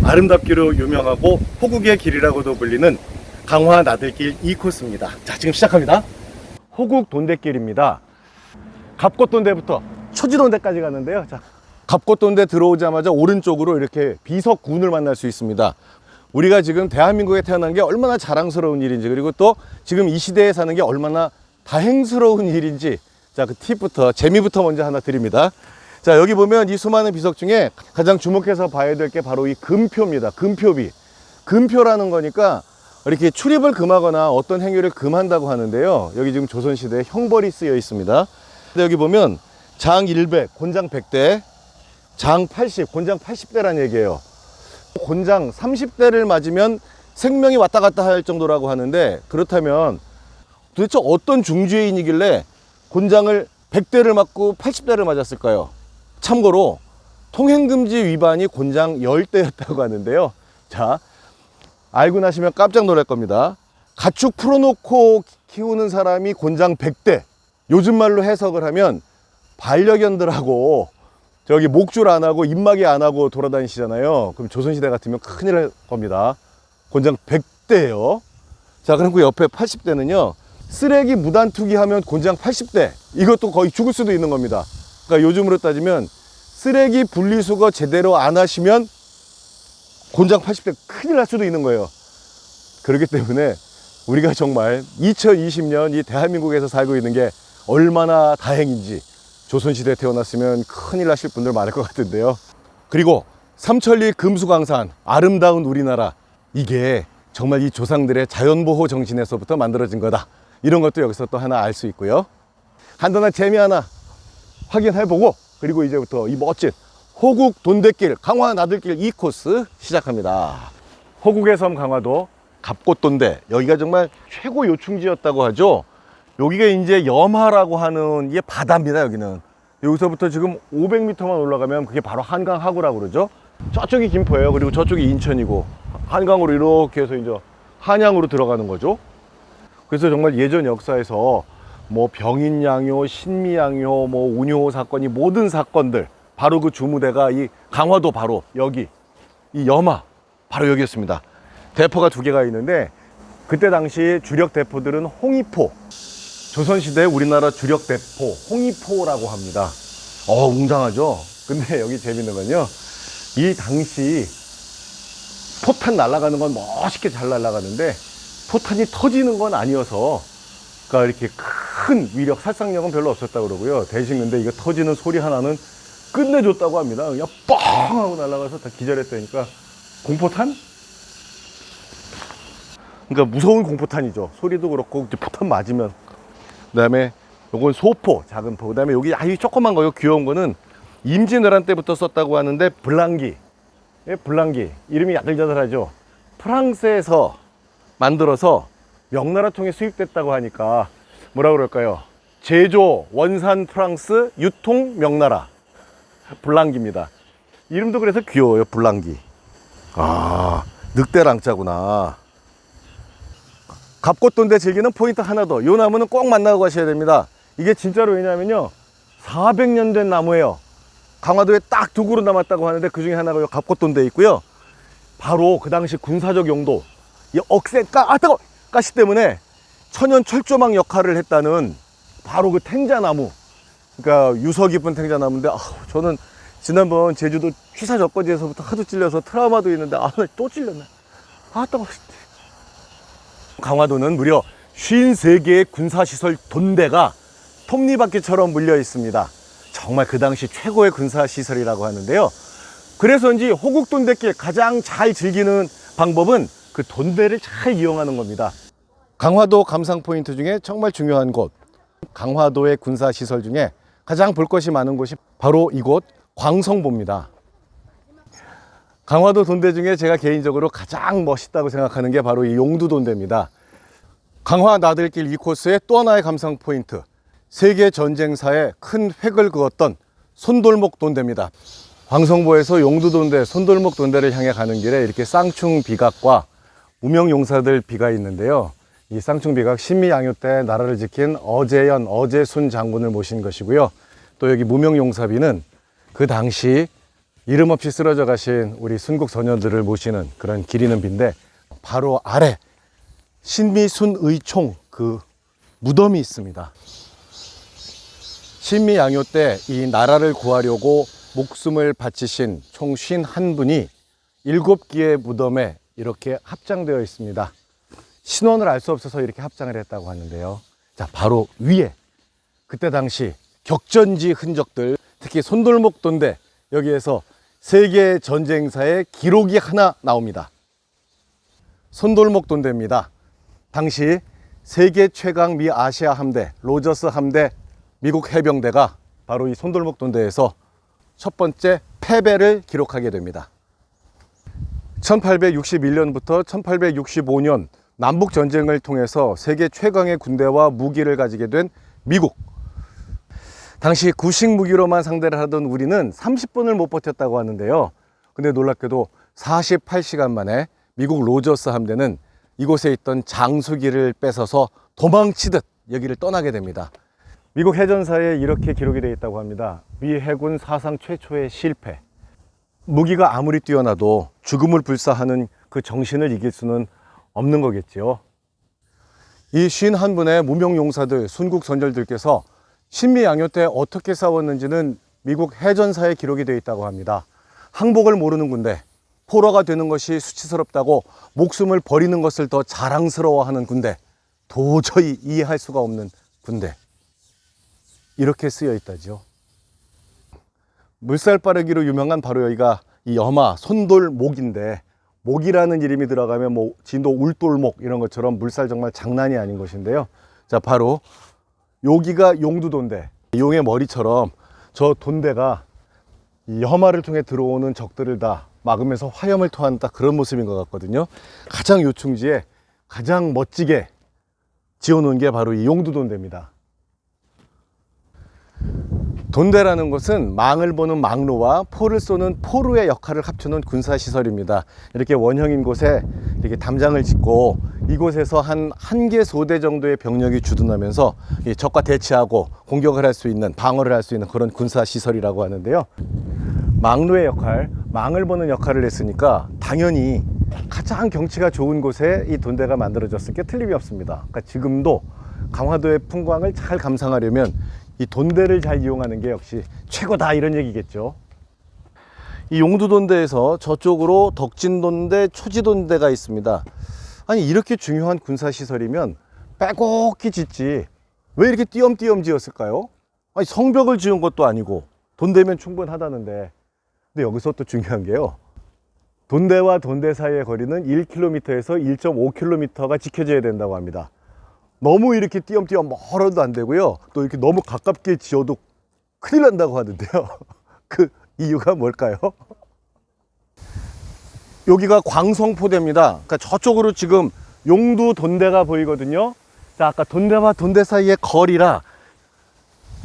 아름답기로 유명하고 호국의 길이라고도 불리는 강화 나들길 2코스입니다. 자, 지금 시작합니다. 호국 돈대길입니다. 갑곶돈대부터 초지돈대까지 가는데요. 자, 갑곶돈대 들어오자마자 오른쪽으로 이렇게 비석군을 만날 수 있습니다. 우리가 지금 대한민국에 태어난 게 얼마나 자랑스러운 일인지, 그리고 또 지금 이 시대에 사는 게 얼마나 다행스러운 일인지, 자, 그 팁부터, 재미부터 먼저 하나 드립니다. 자, 여기 보면 이 수많은 비석 중에 가장 주목해서 봐야 될 게 바로 이 금표입니다. 금표비. 금표라는 거니까 이렇게 출입을 금하거나 어떤 행위를 금한다고 하는데요. 여기 지금 조선시대에 형벌이 쓰여 있습니다. 근데 여기 보면 장 100, 곤장 100대, 장 80, 곤장 80대란 얘기예요. 곤장 30대를 맞으면 생명이 왔다 갔다 할 정도라고 하는데, 그렇다면 도대체 어떤 중죄인이길래 곤장을 100대를 맞고 80대를 맞았을까요? 참고로 통행금지 위반이 곤장 10대였다고 하는데요. 자, 알고 나시면 깜짝 놀랄 겁니다. 가축 풀어놓고 키우는 사람이 곤장 100대, 요즘 말로 해석을 하면 반려견들하고 저기 목줄 안 하고 입마개 안 하고 돌아다니시잖아요. 그럼 조선시대 같으면 큰일 날 겁니다. 곤장 100대예요. 자, 그럼 그 옆에 80대는요, 쓰레기 무단 투기하면 곤장 80대, 이것도 거의 죽을 수도 있는 겁니다. 그러니까 요즘으로 따지면 쓰레기 분리수거 제대로 안 하시면 곤장 80대 큰일 날 수도 있는 거예요. 그렇기 때문에 우리가 정말 2020년 이 대한민국에서 살고 있는 게 얼마나 다행인지, 조선시대에 태어났으면 큰일 나실 분들 많을 것 같은데요. 그리고 삼천리 금수강산, 아름다운 우리나라, 이게 정말 이 조상들의 자연보호 정신에서부터 만들어진 거다, 이런 것도 여기서 또 하나 알 수 있고요. 간단한 재미 하나 확인해보고, 그리고 이제부터 이 멋진 호국 돈대길 강화 나들길 2코스 시작합니다. 호국의 섬 강화도 갑곶돈대, 여기가 정말 최고 요충지였다고 하죠. 여기가 이제 염하라고 하는, 이게 바다입니다. 여기는 여기서부터 지금 500m만 올라가면 그게 바로 한강 하구라고 그러죠. 저쪽이 김포예요. 그리고 저쪽이 인천이고, 한강으로 이렇게 해서 이제 한양으로 들어가는 거죠. 그래서 정말 예전 역사에서 뭐 병인양요, 신미양요, 뭐 운요 사건이, 모든 사건들 바로 그 주무대가 이 강화도 바로 여기, 이 염하 바로 여기였습니다. 대포가 두 개가 있는데, 그때 당시 주력 대포들은 홍위포, 조선시대 우리나라 주력 대포 홍위포라고 합니다. 웅장하죠. 근데 여기 재밌는 건요, 이 당시 포탄 날아가는 건 멋있게 잘 날아가는데 포탄이 터지는 건 아니어서, 그러니까 이렇게 큰 위력, 살상력은 별로 없었다고 그러고요. 대신 근데 이거 터지는 소리 하나는 끝내줬다고 합니다. 그냥 뻥 하고 날아가서 다 기절했다니까. 공포탄? 그러니까 무서운 공포탄이죠. 소리도 그렇고, 이제 포탄 맞으면. 그 다음에 요건 소포, 작은 포. 그 다음에 여기 아주 조그만 거, 요 귀여운 거는 임진왜란 때부터 썼다고 하는데, 블랑기. 예, 블랑기. 이름이 야들야들하죠. 프랑스에서 만들어서 명나라 통에 수입됐다고 하니까 뭐라 그럴까요? 제조 원산 프랑스, 유통 명나라. 블랑기입니다. 이름도 그래서 귀여워요. 블랑기. 아, 늑대랑자구나. 갑곶돈대 즐기는 포인트 하나 더. 요 나무는 꼭 만나고 가셔야 됩니다. 이게 진짜로, 왜냐면요, 400년 된 나무예요. 강화도에 딱 두 그루 남았다고 하는데, 그 중에 하나가 요 갑곶돈대에 있고요. 바로 그 당시 군사적 용도, 이 억새 가시 때문에 천연 철조망 역할을 했다는 바로 그 탱자나무. 그러니까 유서 깊은 탱자나무인데, 저는 지난번 제주도 취사적거지에서부터 하도 찔려서 트라우마도 있는데, 또 찔렸네. 따가워. 강화도는 무려 53개의 군사시설 돈대가 톱니바퀴처럼 물려 있습니다. 정말 그 당시 최고의 군사시설이라고 하는데요. 그래서인지 호국돈대길 가장 잘 즐기는 방법은 그 돈대를 잘 이용하는 겁니다. 강화도 감상 포인트 중에 정말 중요한 곳, 강화도의 군사시설 중에 가장 볼 것이 많은 곳이 바로 이곳 광성보입니다. 강화도 돈대 중에 제가 개인적으로 가장 멋있다고 생각하는 게 바로 이 용두돈대입니다. 강화 나들길 2코스의 또 하나의 감상 포인트, 세계 전쟁사에 큰 획을 그었던 손돌목 돈대입니다. 광성보에서 용두돈대, 손돌목 돈대를 향해 가는 길에 이렇게 쌍충비각과 무명용사들 비가 있는데요. 이 쌍충비각, 신미양요 때 나라를 지킨 어제연, 어제순 장군을 모신 것이고요. 또 여기 무명용사비는 그 당시 이름 없이 쓰러져 가신 우리 순국 소녀들을 모시는 그런 길 있는 비인데, 바로 아래 신미순의 총 그 무덤이 있습니다. 신미양요 때 이 나라를 구하려고 목숨을 바치신 총 51분이 7기의 무덤에 이렇게 합장되어 있습니다. 신원을 알 수 없어서 이렇게 합장을 했다고 하는데요. 자, 바로 위에 그때 당시 격전지 흔적들, 특히 손돌목 돈대, 여기에서 세계 전쟁사의 기록이 하나 나옵니다. 손돌목 돈대입니다. 당시 세계 최강 미 아시아 함대 로저스 함대 미국 해병대가 바로 이 손돌목 돈대에서 첫 번째 패배를 기록하게 됩니다. 1861년부터 1865년 남북 전쟁을 통해서 세계 최강의 군대와 무기를 가지게 된 미국. 당시 구식 무기로만 상대를 하던 우리는 30분을 못 버텼다고 하는데요. 근데 놀랍게도 48시간 만에 미국 로저스 함대는 이곳에 있던 장수기를 뺏어서 도망치듯 여기를 떠나게 됩니다. 미국 해전사에 이렇게 기록이 되어 있다고 합니다. 미 해군 사상 최초의 실패. 무기가 아무리 뛰어나도 죽음을 불사하는 그 정신을 이길 수는 없는 거겠지요. 이 51분의 무명용사들, 순국 선열들께서 신미양요 때 어떻게 싸웠는지는 미국 해전사에 기록이 되어 있다고 합니다. 항복을 모르는 군대, 포로가 되는 것이 수치스럽다고 목숨을 버리는 것을 더 자랑스러워하는 군대, 도저히 이해할 수가 없는 군대, 이렇게 쓰여 있다죠. 물살 빠르기로 유명한 바로 여기가 이 염화 손돌목인데, 목이라는 이름이 들어가면 뭐 진도 울돌목 이런 것처럼 물살 정말 장난이 아닌 것인데요. 자, 바로 여기가 용두돈대. 용의 머리처럼 저 돈대가 이 염화를 통해 들어오는 적들을 다 막으면서 화염을 토한다, 그런 모습인 것 같거든요. 가장 요충지에 가장 멋지게 지어놓은 게 바로 이 용두돈대입니다. 돈대라는 것은 망을 보는 망로와 포를 쏘는 포루의 역할을 합쳐놓은 군사시설입니다. 이렇게 원형인 곳에 이렇게 담장을 짓고 이곳에서 한 개 소대 정도의 병력이 주둔하면서 이 적과 대치하고 공격을 할 수 있는, 방어를 할 수 있는 그런 군사시설이라고 하는데요. 망로의 역할, 망을 보는 역할을 했으니까 당연히 가장 경치가 좋은 곳에 이 돈대가 만들어졌을 게 틀림이 없습니다. 그러니까 지금도 강화도의 풍광을 잘 감상하려면 이 돈대를 잘 이용하는 게 역시 최고다, 이런 얘기겠죠. 이 용두돈대에서 저쪽으로 덕진돈대, 초지돈대가 있습니다. 아니, 이렇게 중요한 군사시설이면 빼곡히 짓지 왜 이렇게 띄엄띄엄 지었을까요? 아니, 성벽을 지은 것도 아니고 돈대면 충분하다는데. 근데 여기서 또 중요한 게요, 돈대와 돈대 사이의 거리는 1km에서 1.5km가 지켜져야 된다고 합니다. 너무 이렇게 띄엄띄엄 멀어도 안 되고요, 또 이렇게 너무 가깝게 지어도 큰일 난다고 하는데요. 그 이유가 뭘까요? 여기가 광성포대입니다. 그러니까 저쪽으로 지금 용두돈대가 보이거든요. 자, 아까 돈대와 돈대 사이의 거리라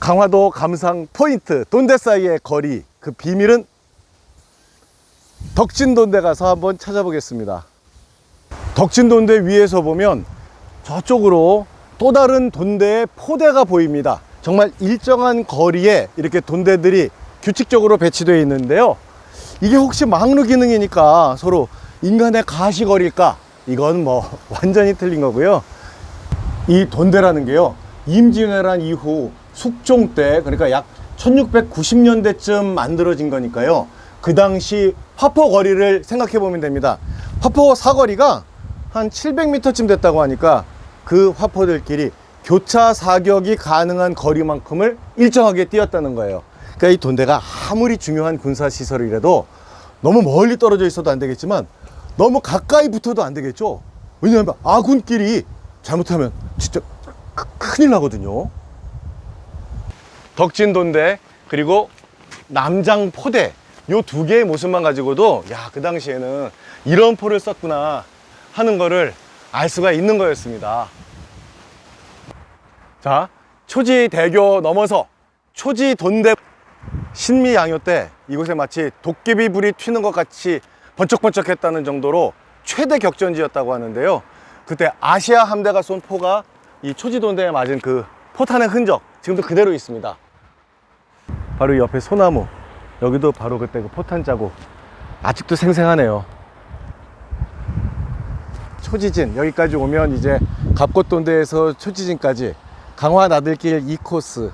강화도 감상 포인트, 돈대 사이의 거리, 그 비밀은 덕진돈대 가서 한번 찾아보겠습니다. 덕진돈대 위에서 보면 저쪽으로 또 다른 돈대의 포대가 보입니다. 정말 일정한 거리에 이렇게 돈대들이 규칙적으로 배치되어 있는데요. 이게 혹시 망루 기능이니까 서로 인간의 가시거리일까? 이건 뭐 완전히 틀린 거고요. 이 돈대라는 게요, 임진왜란 이후 숙종 때, 그러니까 약 1690년대쯤 만들어진 거니까요, 그 당시 화포 거리를 생각해 보면 됩니다. 화포 사거리가 한 700m쯤 됐다고 하니까 그 화포들끼리 교차 사격이 가능한 거리만큼을 일정하게 뛰었다는 거예요. 그러니까 이 돈대가 아무리 중요한 군사시설이라도 너무 멀리 떨어져 있어도 안 되겠지만 너무 가까이 붙어도 안 되겠죠. 왜냐하면 아군끼리 잘못하면 진짜 큰일 나거든요. 덕진돈대 그리고 남장포대, 요 두 개의 모습만 가지고도 야, 그 당시에는 이런 포를 썼구나 하는 거를 알 수가 있는 거였습니다. 자, 초지대교 넘어서 초지돈대. 신미양요 때 이곳에 마치 도깨비 불이 튀는 것 같이 번쩍번쩍했다는 정도로 최대 격전지였다고 하는데요. 그때 아시아 함대가 쏜 포가 이 초지돈대에 맞은 그 포탄의 흔적 지금도 그대로 있습니다. 바로 이 옆에 소나무, 여기도 바로 그때 그 포탄 자국 아직도 생생하네요. 초지진 여기까지 오면 이제 갑곶돈대에서 초지진까지 강화 나들길 2코스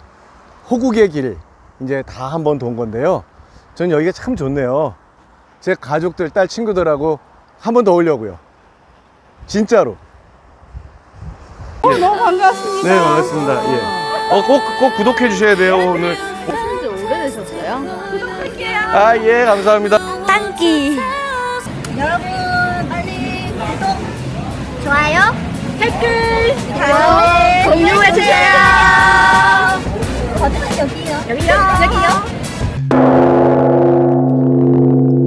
호국의 길 이제 다 한번 돈 건데요. 저는 여기가 참 좋네요. 제 가족들, 딸 친구들하고 한 번 더 오려고요. 진짜로. 너무 반갑습니다. 네, 반갑습니다. 예. 꼭 구독해 주셔야 돼요, 오늘. 하신 지 오래되셨어요? 아, 예, 감사합니다. 땅기. 여러분 빨리 구독, 좋아요, 댓글 다음에